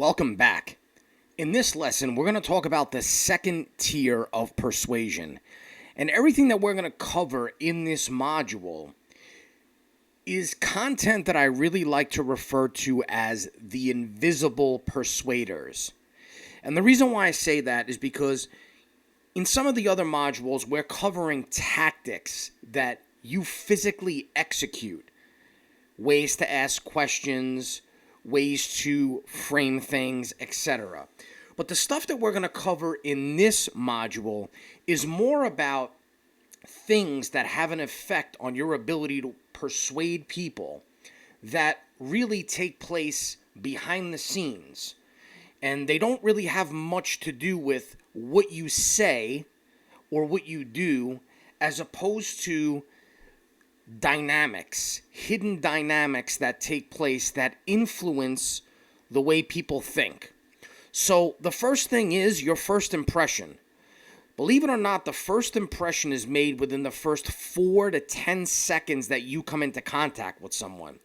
Welcome back. In this lesson, we're going to talk about the second tier of persuasion. And everything that we're going to cover in this module is content that I really like to refer to as the invisible persuaders. And the reason why I say that is because in some of the other modules, we're covering tactics that you physically execute, ways to ask questions, ways to frame things, etc. But the stuff that we're going to cover in this module is more about things that have an effect on your ability to persuade people that really take place behind the scenes. And they don't really have much to do with what you say or what you do, as opposed to dynamics, hidden dynamics that take place that influence the way people think. So the first thing is your first impression. Believe it or not, the first impression is made within the first 4 to 10 seconds that you come into contact with someone.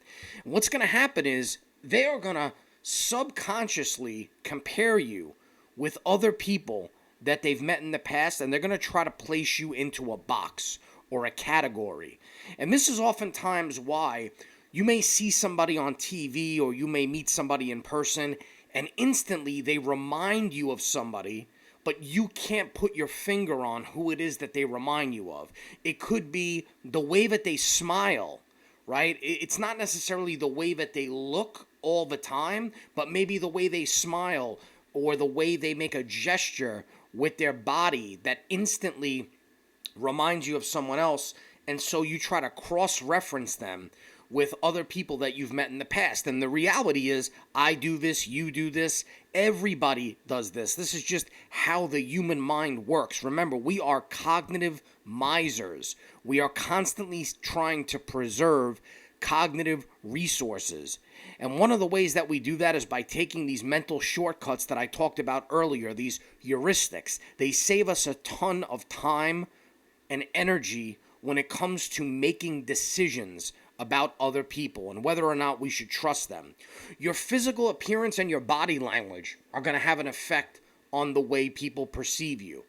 And what's going to happen is they are going to subconsciously compare you with other people that they've met in the past, and they're going to try to place you into a box or a category. And this is oftentimes why you may see somebody on TV or you may meet somebody in person and instantly they remind you of somebody, but you can't put your finger on who it is that they remind you of. It could be the way that they smile, right? It's not necessarily the way that they look all the time, but maybe the way they smile or the way they make a gesture with their body that instantly reminds you of someone else, and so you try to cross-reference them with other people that you've met in the past. And the reality is, I do this, you do this, everybody does this. This is just how the human mind works. Remember, we are cognitive misers. We are constantly trying to preserve cognitive resources. And one of the ways that we do that is by taking these mental shortcuts that I talked about earlier, these heuristics. They save us a ton of time and energy when it comes to making decisions about other people and whether or not we should trust them. Your physical appearance and your body language are going to have an effect on the way people perceive you.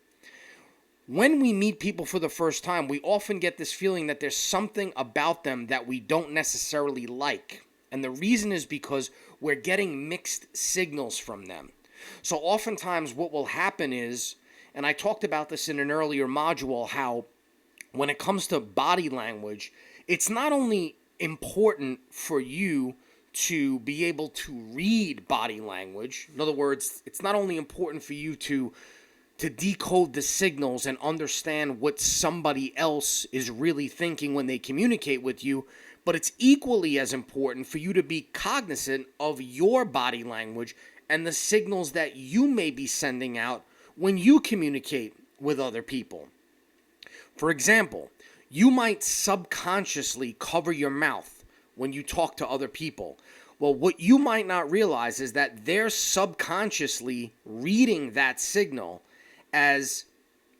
When we meet people for the first time, we often get this feeling that there's something about them that we don't necessarily like. And the reason is because we're getting mixed signals from them. So oftentimes what will happen is, and I talked about this in an earlier module, how when it comes to body language, it's not only important for you to be able to read body language. In other words, it's not only important for you to decode the signals and understand what somebody else is really thinking when they communicate with you, but it's equally as important for you to be cognizant of your body language and the signals that you may be sending out when you communicate with other people. For example, you might subconsciously cover your mouth when you talk to other people. Well, what you might not realize is that they're subconsciously reading that signal as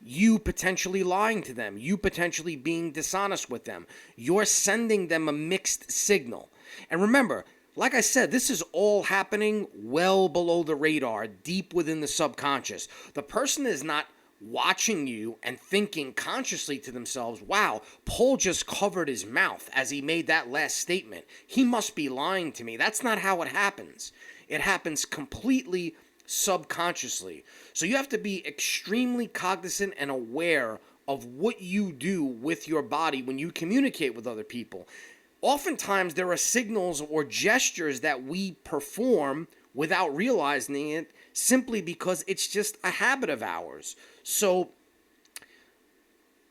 you potentially lying to them, you potentially being dishonest with them. You're sending them a mixed signal. And remember, like I said, this is all happening well below the radar, deep within the subconscious. The person is not watching you and thinking consciously to themselves, wow, Paul just covered his mouth as he made that last statement. He must be lying to me. That's not how it happens. It happens completely subconsciously. So you have to be extremely cognizant and aware of what you do with your body when you communicate with other people. Oftentimes there are signals or gestures that we perform without realizing it, simply because it's just a habit of ours. So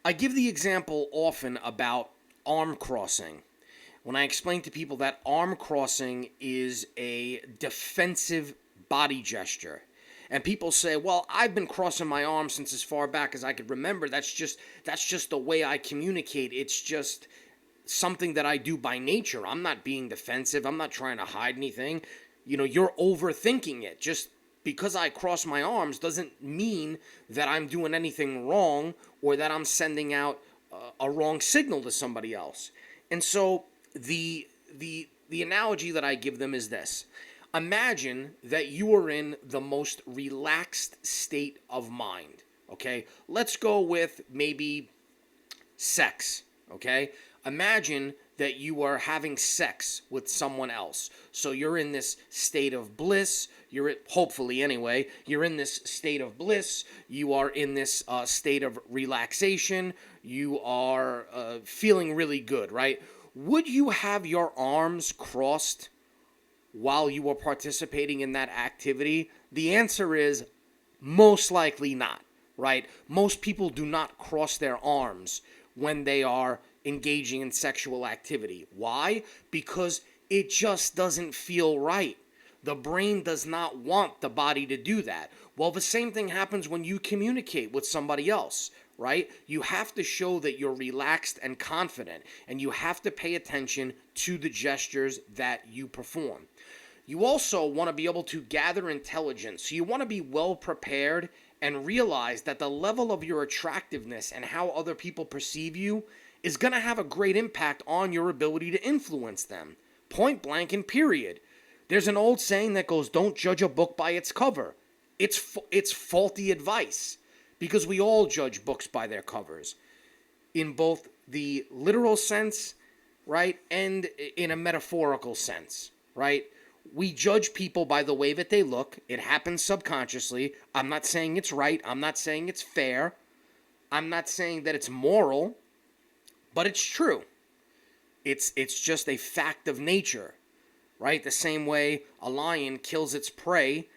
I give the example often about arm crossing. When I explain to people that arm crossing is a defensive body gesture. And people say, well, I've been crossing my arms since as far back as I could remember. That's just the way I communicate. It's just something that I do by nature. I'm not being defensive. I'm not trying to hide anything. You're overthinking it. Just because I cross my arms doesn't mean that I'm doing anything wrong or that I'm sending out a wrong signal to somebody else. And so the analogy that I give them is this. Imagine that you are in the most relaxed state of mind, okay? Let's go with maybe sex, okay? Imagine that you are having sex with someone else. So you're in this state of bliss. Hopefully anyway, you're in this state of bliss. You are in this state of relaxation. You are feeling really good, right? Would you have your arms crossed while you were participating in that activity? The answer is most likely not, right? Most people do not cross their arms when they are engaging in sexual activity. Why? Because it just doesn't feel right. The brain does not want the body to do that. Well, the same thing happens when you communicate with somebody else, right? You have to show that you're relaxed and confident, and you have to pay attention to the gestures that you perform. You also want to be able to gather intelligence. So you want to be well prepared and realize that the level of your attractiveness and how other people perceive you is going to have a great impact on your ability to influence them. Point blank and period. There's an old saying that goes, don't judge a book by its cover. It's faulty advice, because we all judge books by their covers, in both the literal sense, right, and in a metaphorical sense, right? We judge people by the way that they look. It happens subconsciously. I'm not saying it's right. I'm not saying it's fair. I'm not saying that it's moral, but it's true. It's just a fact of nature, right? The same way a lion kills its prey,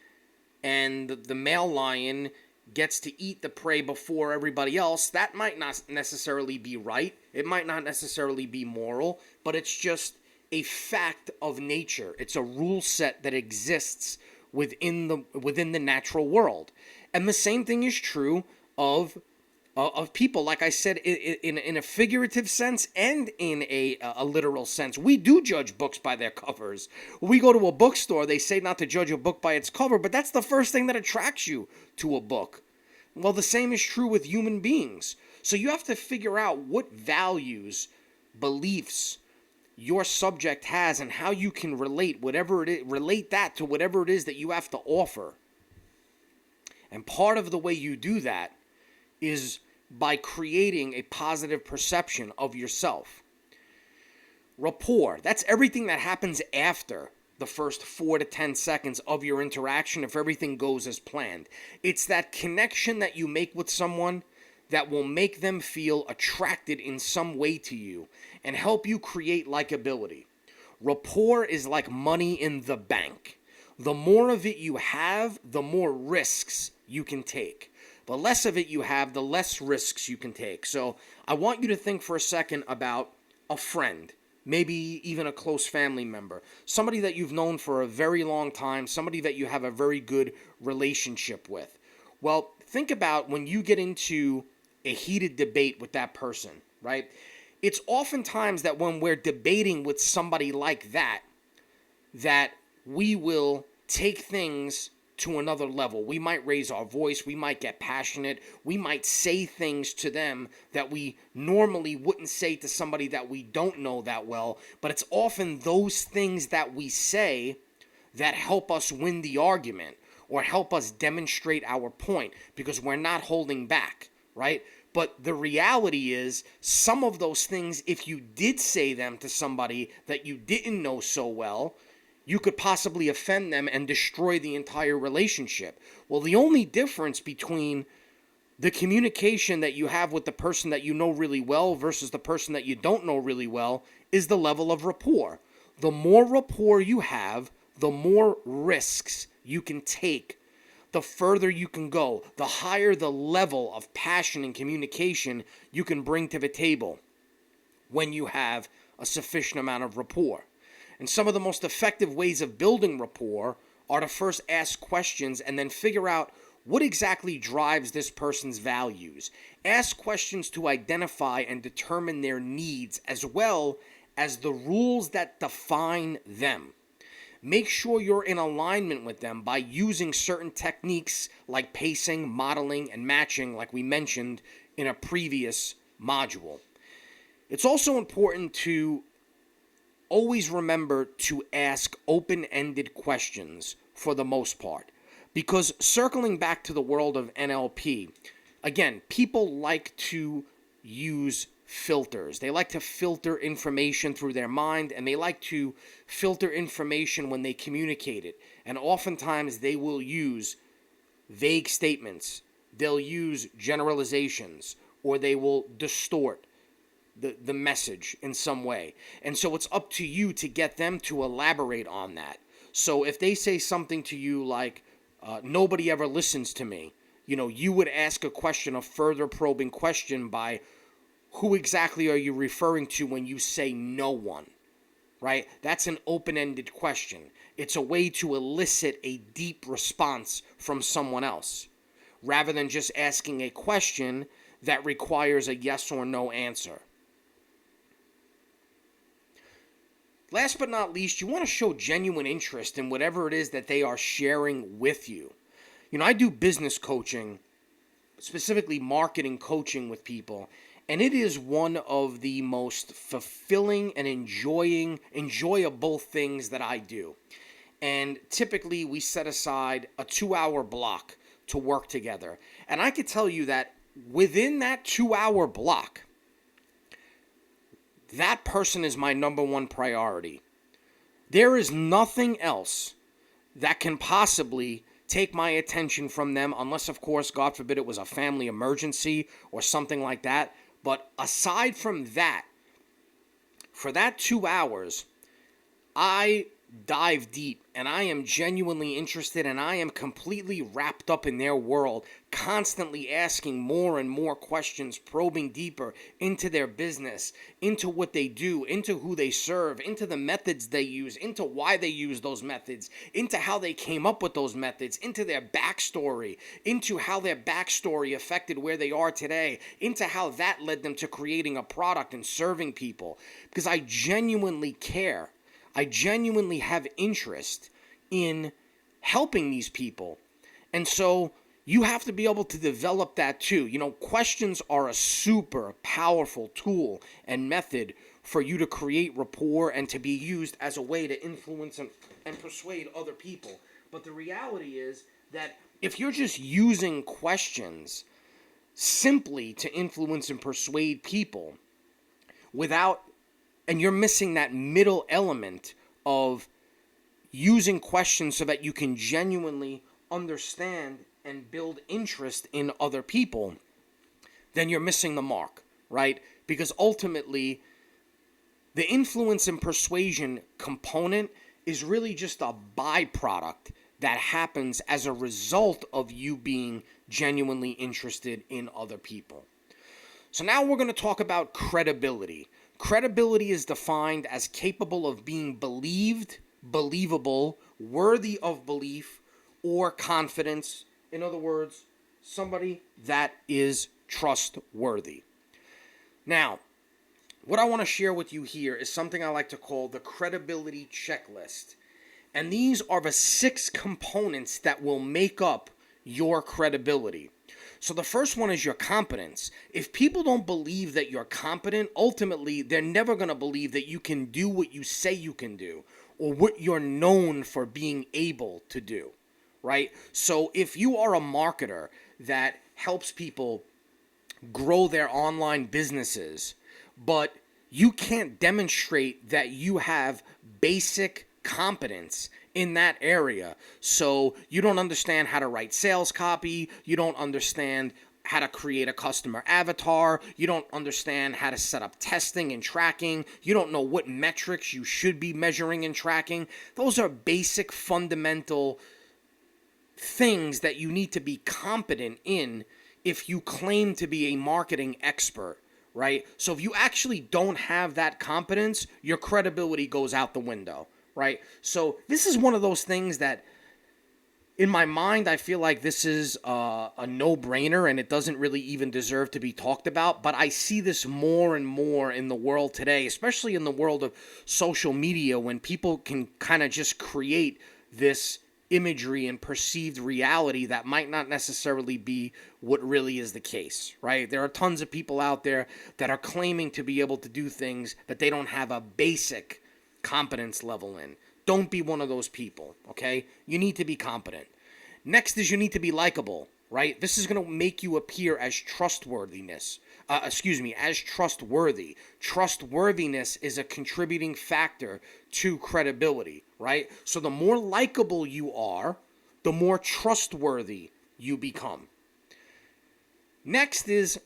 and the male lion gets to eat the prey before everybody else. That might not necessarily be right. It might not necessarily be moral, but it's just a fact of nature. It's a rule set that exists within the natural world. And the same thing is true of people. Like I said, in a figurative sense and in a literal sense. We do judge books by their covers. When we go to a bookstore, they say not to judge a book by its cover, but that's the first thing that attracts you to a book. Well, the same is true with human beings. So you have to figure out what values, beliefs your subject has, and how you can relate that to whatever it is that you have to offer. And part of the way you do that is by creating a positive perception of yourself. Rapport, that's everything that happens after the first 4 to 10 seconds of your interaction if everything goes as planned. It's that connection that you make with someone that will make them feel attracted in some way to you and help you create likability. Rapport is like money in the bank. The more of it you have, the more risks you can take. The less of it you have, the less risks you can take. So I want you to think for a second about a friend, maybe even a close family member, somebody that you've known for a very long time, somebody that you have a very good relationship with. Well, think about when you get into a heated debate with that person, right? It's oftentimes that when we're debating with somebody like that we will take things to another level. We might raise our voice, we might get passionate, we might say things to them that we normally wouldn't say to somebody that we don't know that well, but it's often those things that we say that help us win the argument or help us demonstrate our point, because we're not holding back, right? But the reality is, some of those things, if you did say them to somebody that you didn't know so well, you could possibly offend them and destroy the entire relationship. Well, the only difference between the communication that you have with the person that you know really well versus the person that you don't know really well is the level of rapport. The more rapport you have, the more risks you can take, the further you can go, the higher the level of passion and communication you can bring to the table when you have a sufficient amount of rapport. And some of the most effective ways of building rapport are to first ask questions and then figure out what exactly drives this person's values. Ask questions to identify and determine their needs as well as the rules that define them. Make sure you're in alignment with them by using certain techniques like pacing, modeling, and matching, like we mentioned in a previous module. It's also important to always remember to ask open-ended questions for the most part. Because circling back to the world of NLP, again, people like to use filters. They like to filter information through their mind, and they like to filter information when they communicate it. And oftentimes they will use vague statements, they'll use generalizations, or they will distort the message in some way. And so it's up to you to get them to elaborate on that. So if they say something to you like, nobody ever listens to me, you would ask a question, a further probing question by, who exactly are you referring to when you say no one, right? That's an open-ended question. It's a way to elicit a deep response from someone else, rather than just asking a question that requires a yes or no answer. Last but not least, you want to show genuine interest in whatever it is that they are sharing with you. I do business coaching, specifically marketing coaching with people, and it is one of the most fulfilling and enjoyable things that I do. And typically we set aside a 2-hour block to work together. And I could tell you that within that 2-hour block, that person is my number one priority. There is nothing else that can possibly take my attention from them, unless, of course, God forbid, it was a family emergency or something like that. But aside from that, for that 2 hours, I dive deep and I am genuinely interested and I am completely wrapped up in their world, constantly asking more and more questions, probing deeper into their business, into what they do, into who they serve, into the methods they use, into why they use those methods, into how they came up with those methods, into their backstory, into how their backstory affected where they are today, into how that led them to creating a product and serving people. Because I genuinely care. I genuinely have interest in helping these people. And so you have to be able to develop that too. Questions are a super powerful tool and method for you to create rapport and to be used as a way to influence and persuade other people. But the reality is that if you're just using questions simply to influence and persuade people and you're missing that middle element of using questions so that you can genuinely understand and build interest in other people, then you're missing the mark, right? Because ultimately, the influence and persuasion component is really just a byproduct that happens as a result of you being genuinely interested in other people. So now we're going to talk about credibility. Credibility is defined as capable of being believed, believable, worthy of belief, or confidence. In other words, somebody that is trustworthy. Now, what I want to share with you here is something I like to call the credibility checklist. And these are the 6 components that will make up your credibility. So the first one is your competence. If people don't believe that you're competent, ultimately, they're never going to believe that you can do what you say you can do or what you're known for being able to do, right? So if you are a marketer that helps people grow their online businesses, but you can't demonstrate that you have basic competence in that area. So you don't understand how to write sales copy. You don't understand how to create a customer avatar. You don't understand how to set up testing and tracking. You don't know what metrics you should be measuring and tracking. Those are basic fundamental things that you need to be competent in if you claim to be a marketing expert, right? So if you actually don't have that competence, your credibility goes out the window. Right? So this is one of those things that in my mind, I feel like this is a no-brainer and it doesn't really even deserve to be talked about. But I see this more and more in the world today, especially in the world of social media, when people can kind of just create this imagery and perceived reality that might not necessarily be what really is the case, right? There are tons of people out there that are claiming to be able to do things that they don't have a basic competence level in. Don't be one of those people, okay? You need to be competent. Next is you need to be likable, right? This is going to make you appear as as trustworthy. Trustworthiness is a contributing factor to credibility, right? So the more likable you are, the more trustworthy you become. Next is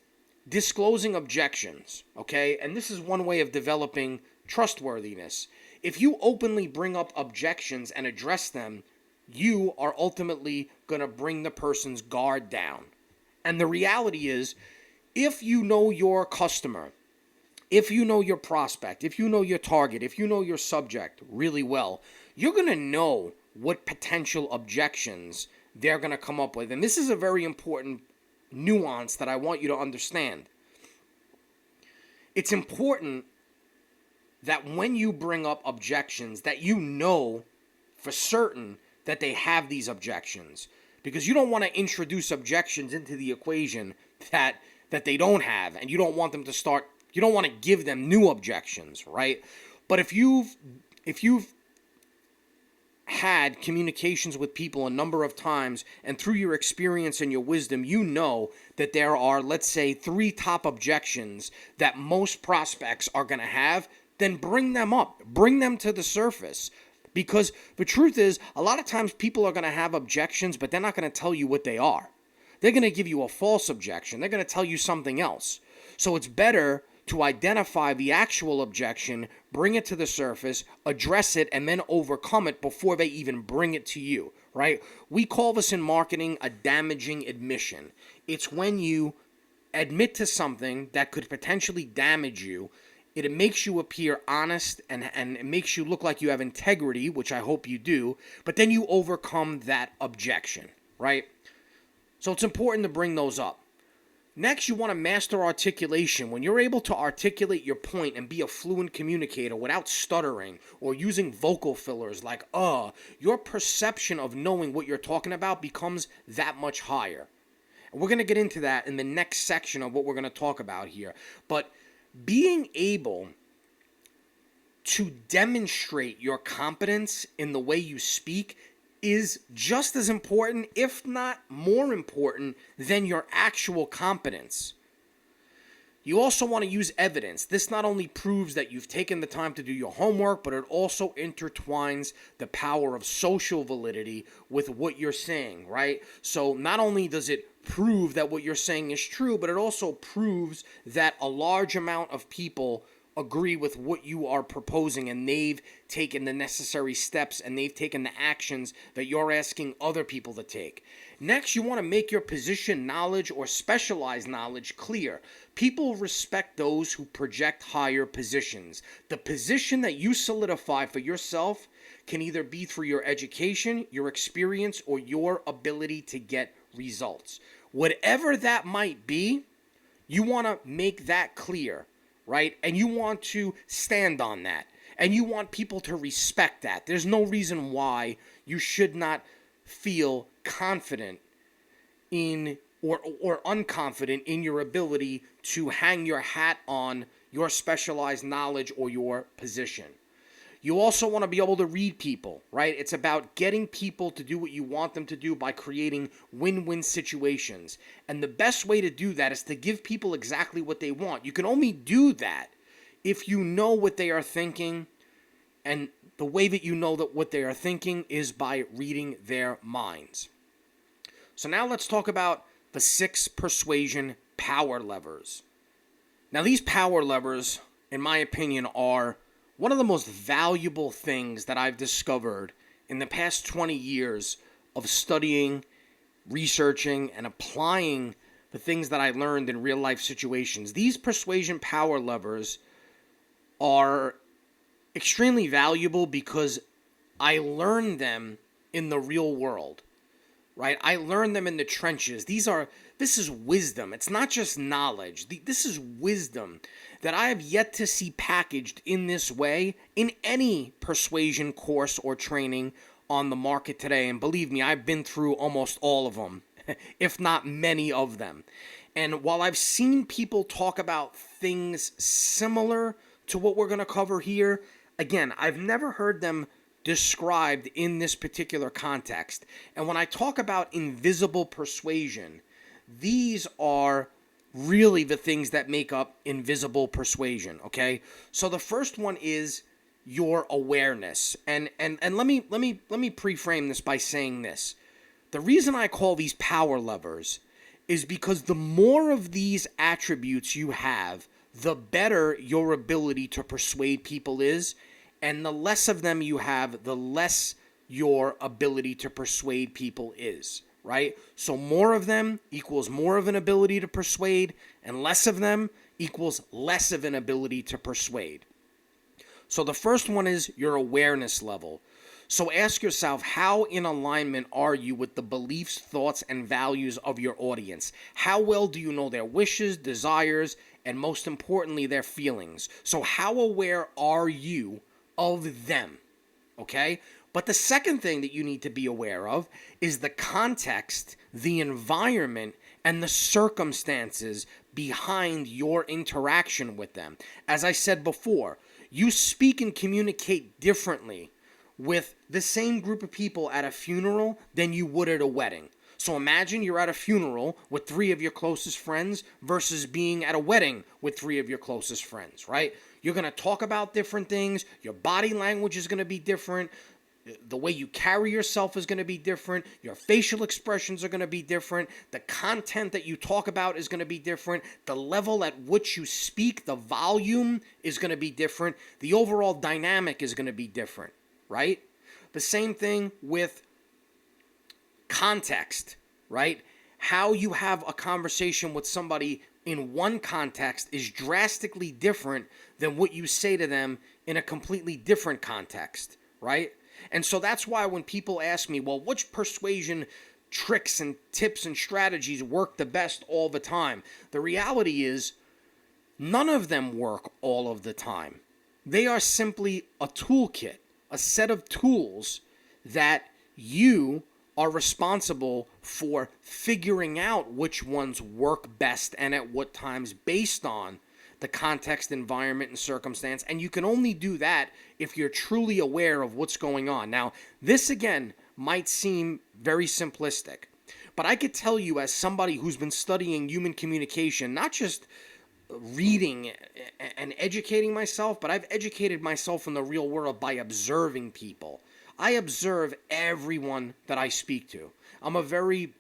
disclosing objections, okay? And this is one way of developing trustworthiness. If you openly bring up objections and address them, you are ultimately going to bring the person's guard down. And the reality is, if you know your customer, if you know your prospect, if you know your target, if you know your subject really well, you're going to know what potential objections they're going to come up with. And this is a very important nuance that I want you to understand. It's important that when you bring up objections, that you know for certain that they have these objections, because you don't want to introduce objections into the equation that they don't have, and you don't want them to start, you don't want to give them new objections, right? But if you've had communications with people a number of times, and through your experience and your wisdom, you know that there are, let's say, 3 top objections that most prospects are going to have, then bring them up. Bring them to the surface. Because the truth is, a lot of times people are going to have objections, but they're not going to tell you what they are. They're going to give you a false objection. They're going to tell you something else. So it's better to identify the actual objection, bring it to the surface, address it, and then overcome it before they even bring it to you, right? We call this in marketing a damaging admission. It's when you admit to something that could potentially damage you. It makes you appear honest and it makes you look like you have integrity, which I hope you do, but then you overcome that objection, right? So it's important to bring those up. Next, you want to master articulation. When you're able to articulate your point and be a fluent communicator without stuttering or using vocal fillers like, your perception of knowing what you're talking about becomes that much higher. And we're going to get into that in the next section of what we're going to talk about here. But being able to demonstrate your competence in the way you speak is just as important, if not more important, than your actual competence. You also want to use evidence. This not only proves that you've taken the time to do your homework, but it also intertwines the power of social validity with what you're saying, right? So not only does it prove that what you're saying is true, but it also proves that a large amount of people agree with what you are proposing, and they've taken the necessary steps and they've taken the actions that you're asking other people to take. Next, you want to make your position knowledge or specialized knowledge clear. People respect those who project higher positions. The position that you solidify for yourself can either be through your education, your experience, or your ability to get results. Whatever that might be, you want to make that clear, right? And you want to stand on that. And you want people to respect that. There's no reason why you should not feel confident in or unconfident in your ability to hang your hat on your specialized knowledge or your position. You also want to be able to read people, right? It's about getting people to do what you want them to do by creating win-win situations. And the best way to do that is to give people exactly what they want. You can only do that if you know what they are thinking, and the way that you know that what they are thinking is by reading their minds. So now let's talk about the 6 persuasion power levers. Now these power levers, in my opinion, are one of the most valuable things that I've discovered in the past 20 years of studying, researching, and applying the things that I learned in real life situations. These persuasion power levers are extremely valuable because I learned them in the real world, right? I learned them in the trenches. This is wisdom. It's not just knowledge. This is wisdom that I have yet to see packaged in this way in any persuasion course or training on the market today. And believe me, I've been through almost all of them, if not many of them. And while I've seen people talk about things similar to what we're going to cover here, Again, I've never heard them described in this particular context. And when I talk about invisible persuasion, these are really the things that make up invisible persuasion, okay? So the first one is your awareness. And let me pre-frame this by saying this. The reason I call these power levers is because the more of these attributes you have, the better your ability to persuade people is, and the less of them you have, the less your ability to persuade people is, right? So more of them equals more of an ability to persuade, and less of them equals less of an ability to persuade. So the first one is your awareness level. So ask yourself, how in alignment are you with the beliefs, thoughts, and values of your audience? How well do you know their wishes, desires, and most importantly, their feelings? So how aware are you of them? Okay? But the second thing that you need to be aware of is the context, the environment, and the circumstances behind your interaction with them. As I said before, you speak and communicate differently with the same group of people at a funeral than you would at a wedding. So imagine you're at a funeral with 3 of your closest friends versus being at a wedding with 3 of your closest friends, right? You're going to talk about different things. Your body language is going to be different. The way you carry yourself is going to be different. Your facial expressions are going to be different. The content that you talk about is going to be different. The level at which you speak, the volume is going to be different. The overall dynamic is going to be different, right? The same thing with context, right? How you have a conversation with somebody in one context is drastically different than what you say to them in a completely different context, right? And so that's why when people ask me, well, which persuasion tricks and tips and strategies work the best all the time? The reality is none of them work all of the time. They are simply a toolkit, a set of tools that you are responsible for figuring out which ones work best and at what times based on the context, environment, and circumstance. And you can only do that if you're truly aware of what's going on. Now, this again might seem very simplistic, but I could tell you as somebody who's been studying human communication, not just reading and educating myself, but I've educated myself in the real world by observing people. I observe everyone that I speak to. I'm a very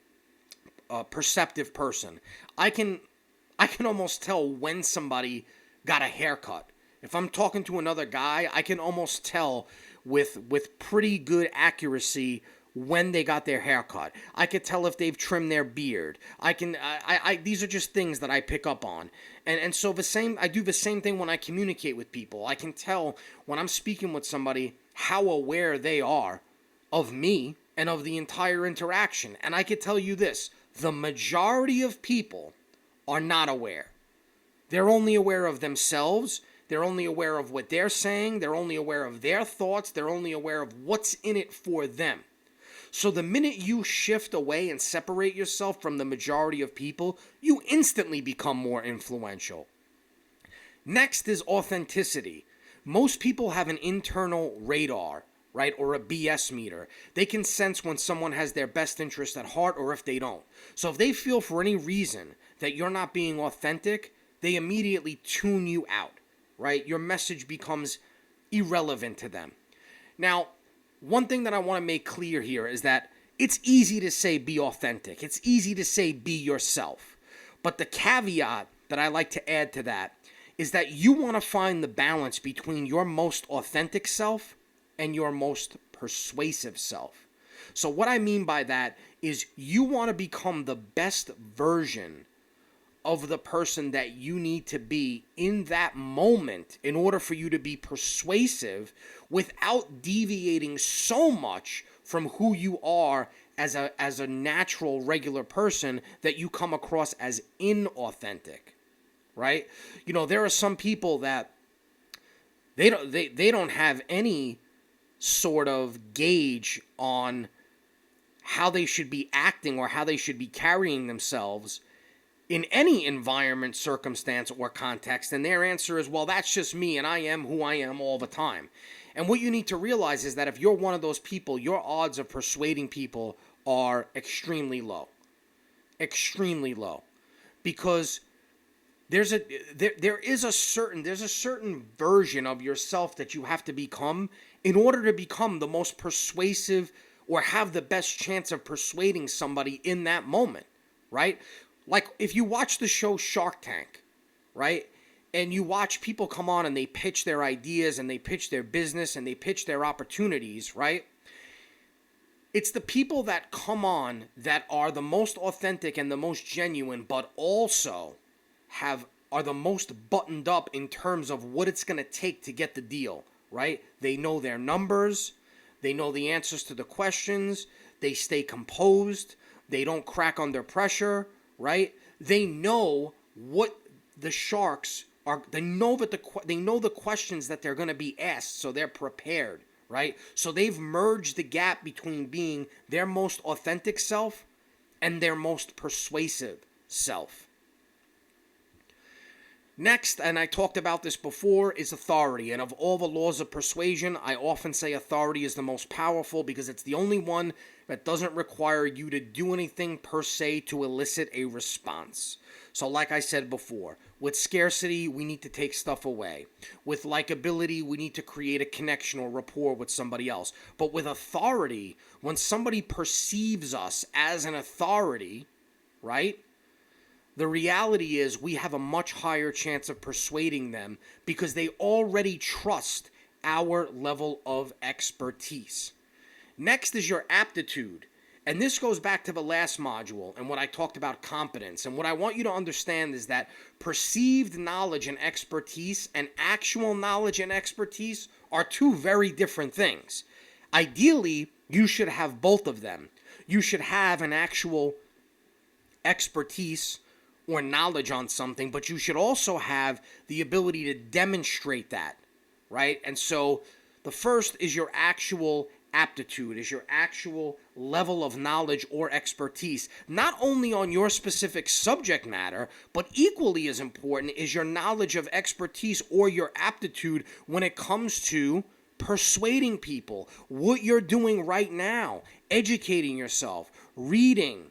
perceptive person. I can almost tell when somebody got a haircut. If I'm talking to another guy, I can almost tell with pretty good accuracy when they got their haircut. I could tell if they've trimmed their beard. These are just things that I pick up on. And so I do the same thing when I communicate with people. I can tell when I'm speaking with somebody how aware they are of me and of the entire interaction. And I could tell you this, the majority of people are not aware. They're only aware of themselves. They're only aware of what they're saying. They're only aware of their thoughts. They're only aware of what's in it for them. So the minute you shift away and separate yourself from the majority of people, you instantly become more influential. Next is authenticity. Most people have an internal radar, right, or a BS meter. They can sense when someone has their best interest at heart or if they don't. So if they feel for any reason that you're not being authentic, they immediately tune you out, right? Your message becomes irrelevant to them. Now, one thing that I want to make clear here is that it's easy to say be authentic. It's easy to say be yourself. But the caveat that I like to add to that is that you want to find the balance between your most authentic self and your most persuasive self. So what I mean by that is you want to become the best version of the person that you need to be in that moment in order for you to be persuasive without deviating so much from who you are as a natural, regular person that you come across as inauthentic, right? You know, there are some people that they don't have any sort of gauge on how they should be acting or how they should be carrying themselves in any environment, circumstance, or context? And their answer is, well, that's just me and I am who I am all the time. And what you need to realize is that if you're one of those people, your odds of persuading people are extremely low. Extremely low. Because there's a certain version of yourself that you have to become in order to become the most persuasive or have the best chance of persuading somebody in that moment, right? Like if you watch the show Shark Tank, right? And you watch people come on and they pitch their ideas and they pitch their business and they pitch their opportunities, right? It's the people that come on that are the most authentic and the most genuine, but also are the most buttoned up in terms of what it's going to take to get the deal, right? They know their numbers, they know the answers to the questions, they stay composed, they don't crack under pressure, right? They know what the sharks are. They know the questions that they're going to be asked, so they're prepared, right? So they've merged the gap between being their most authentic self and their most persuasive self. Next, and I talked about this before, is authority. And of all the laws of persuasion, I often say authority is the most powerful because it's the only one that doesn't require you to do anything per se to elicit a response. So like I said before, with scarcity, we need to take stuff away. With likability, we need to create a connection or rapport with somebody else. But with authority, when somebody perceives us as an authority, right? The reality is we have a much higher chance of persuading them because they already trust our level of expertise. Next is your aptitude. And this goes back to the last module and what I talked about competence. And what I want you to understand is that perceived knowledge and expertise and actual knowledge and expertise are two very different things. Ideally, you should have both of them. You should have an actual expertise or knowledge on something, but you should also have the ability to demonstrate that, right? And so the first is your actual aptitude, is your actual level of knowledge or expertise, not only on your specific subject matter, but equally as important is your knowledge of expertise or your aptitude when it comes to persuading people, what you're doing right now, educating yourself, reading,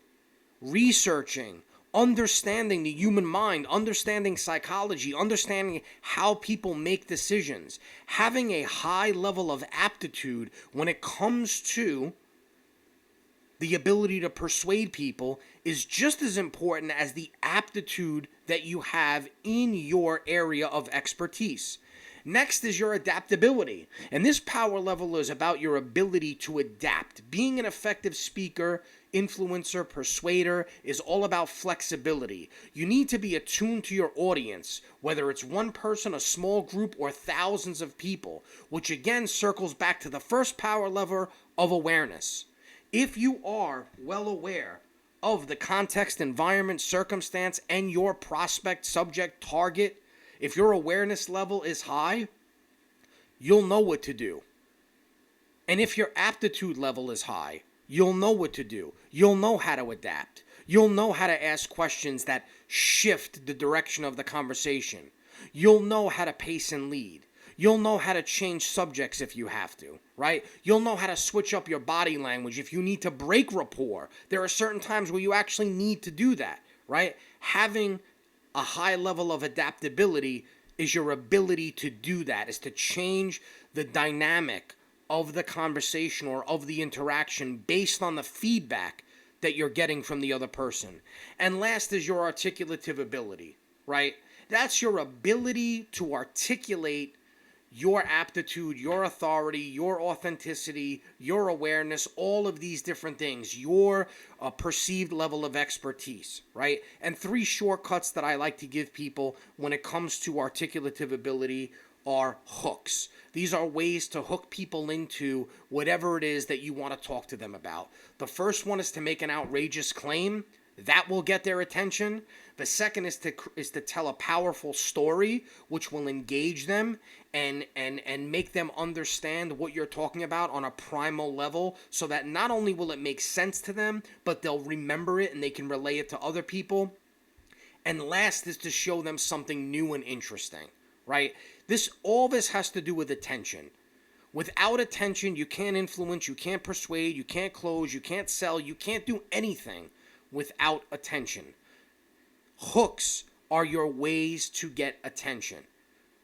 researching, understanding the human mind, understanding psychology, understanding how people make decisions, having a high level of aptitude when it comes to the ability to persuade people is just as important as the aptitude that you have in your area of expertise. Next is your adaptability. And this power level is about your ability to adapt. Being an effective speaker, influencer, persuader is all about flexibility. You need to be attuned to your audience, whether it's one person, a small group, or thousands of people, which again circles back to the first power lever of awareness. If you are well aware of the context, environment, circumstance, and your prospect, subject, target, if your awareness level is high, you'll know what to do. And if your aptitude level is high, you'll know what to do. You'll know how to adapt. You'll know how to ask questions that shift the direction of the conversation. You'll know how to pace and lead. You'll know how to change subjects if you have to, right? You'll know how to switch up your body language if you need to break rapport. There are certain times where you actually need to do that, right? Having a high level of adaptability is your ability to do that, is to change the dynamic of the conversation or of the interaction based on the feedback that you're getting from the other person. And last is your articulative ability, right? That's your ability to articulate your aptitude, your authority, your authenticity, your awareness, all of these different things, your perceived level of expertise, right? And 3 shortcuts that I like to give people when it comes to articulative ability are hooks. These are ways to hook people into whatever it is that you want to talk to them about. The first one is to make an outrageous claim. That will get their attention. The second is to tell a powerful story, which will engage them and make them understand what you're talking about on a primal level, so that not only will it make sense to them, but they'll remember it and they can relay it to other people. And last is to show them something new and interesting, right? All this has to do with attention. Without attention, you can't influence, you can't persuade, you can't close, you can't sell, you can't do anything without attention. Hooks are your ways to get attention,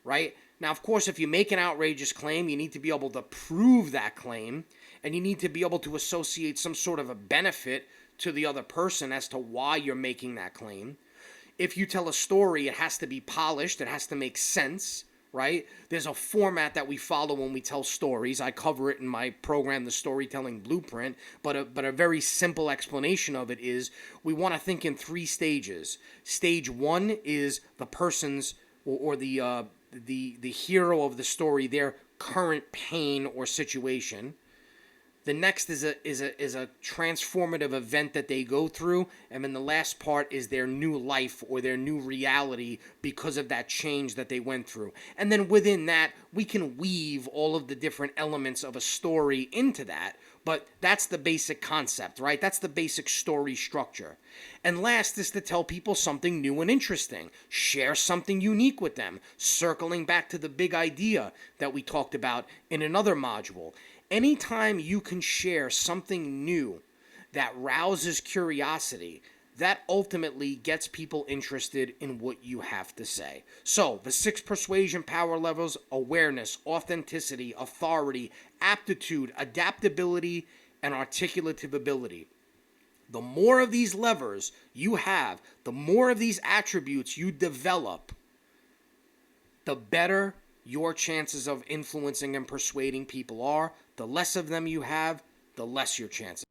right? Now, of course, if you make an outrageous claim, you need to be able to prove that claim, and you need to be able to associate some sort of a benefit to the other person as to why you're making that claim. If you tell a story, it has to be polished, it has to make sense, right? There's a format that we follow when we tell stories. I cover it in my program, The Storytelling Blueprint, but a very simple explanation of it is we want to think in 3 stages. Stage 1 is the person's or the hero of the story, their current pain or situation. The next is a transformative event that they go through, and then the last part is their new life or their new reality because of that change that they went through. And then within that, we can weave all of the different elements of a story into that, but that's the basic concept, right? That's the basic story structure. And last is to tell people something new and interesting. Share something unique with them, circling back to the big idea that we talked about in another module. Anytime you can share something new that rouses curiosity, that ultimately gets people interested in what you have to say. So, the 6 persuasion power levels: awareness, authenticity, authority, aptitude, adaptability, and articulative ability. The more of these levers you have, the more of these attributes you develop, the better your chances of influencing and persuading people are. The less of them you have, the less your chances.